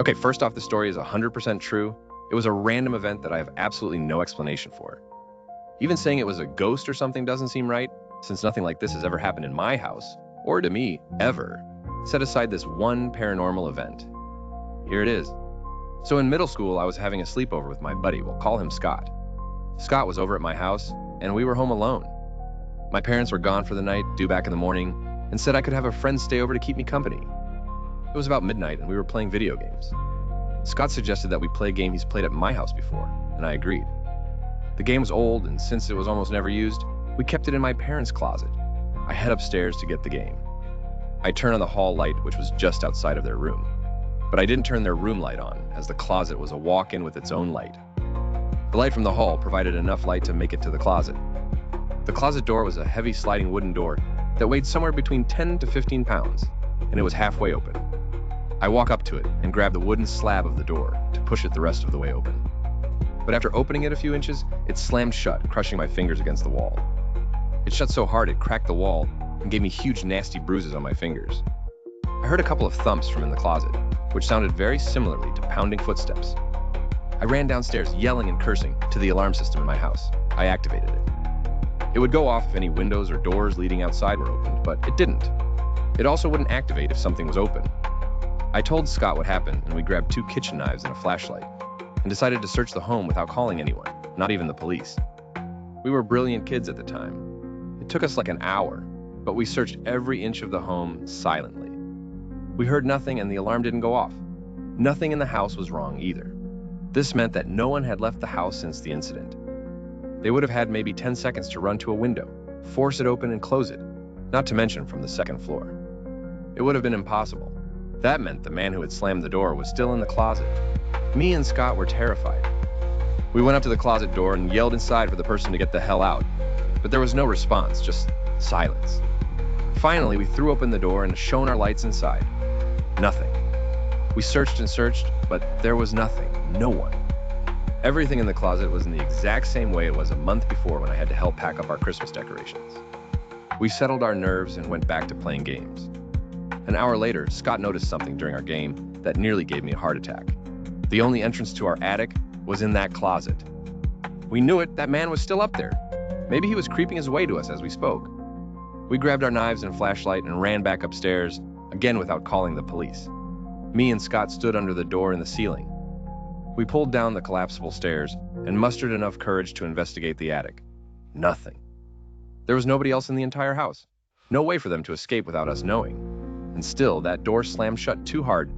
Okay, first off, the story is 100% true. It was a random event that I have absolutely no explanation for. Even saying it was a ghost or something doesn't seem right, since nothing like this has ever happened in my house, or to me, ever. Set aside this one paranormal event. Here it is. So in middle school, I was having a sleepover with my buddy. We'll call him Scott. Scott was over at my house, and we were home alone. My parents were gone for the night, due back in the morning, and said I could have a friend stay over to keep me company. It was about midnight, and we were playing video games. Scott suggested that we play a game he's played at my house before, and I agreed. The game was old, and since it was almost never used, we kept it in my parents' closet. I head upstairs to get the game. I turn on the hall light, which was just outside of their room. But I didn't turn their room light on, as the closet was a walk-in with its own light. The light from the hall provided enough light to make it to the closet. The closet door was a heavy sliding wooden door that weighed somewhere between 10 to 15 pounds, and it was halfway open. I walk up to it and grab the wooden slab of the door to push it the rest of the way open. But after opening it a few inches, it slammed shut, crushing my fingers against the wall. It shut so hard it cracked the wall and gave me huge nasty bruises on my fingers. I heard a couple of thumps from in the closet, which sounded very similarly to pounding footsteps. I ran downstairs yelling and cursing to the alarm system in my house. I activated it. It would go off if any windows or doors leading outside were opened, but it didn't. It also wouldn't activate if something was open. I told Scott what happened, and we grabbed 2 kitchen knives and a flashlight, and decided to search the home without calling anyone, not even the police. We were brilliant kids at the time. It took us like an hour, but we searched every inch of the home silently. We heard nothing, and the alarm didn't go off. Nothing in the house was wrong either. This meant that no one had left the house since the incident. They would have had maybe 10 seconds to run to a window, force it open and close it, not to mention from the second floor. It would have been impossible. That meant the man who had slammed the door was still in the closet. Me and Scott were terrified. We went up to the closet door and yelled inside for the person to get the hell out, but there was no response, just silence. Finally, we threw open the door and shone our lights inside. Nothing. We searched and searched, but there was nothing, no one. Everything in the closet was in the exact same way it was a month before when I had to help pack up our Christmas decorations. We settled our nerves and went back to playing games. An hour later, Scott noticed something during our game that nearly gave me a heart attack. The only entrance to our attic was in that closet. We knew it, that man was still up there. Maybe he was creeping his way to us as we spoke. We grabbed our knives and flashlight and ran back upstairs, again without calling the police. Me and Scott stood under the door in the ceiling. We pulled down the collapsible stairs and mustered enough courage to investigate the attic. Nothing. There was nobody else in the entire house. No way for them to escape without us knowing. And still, that door slammed shut too hard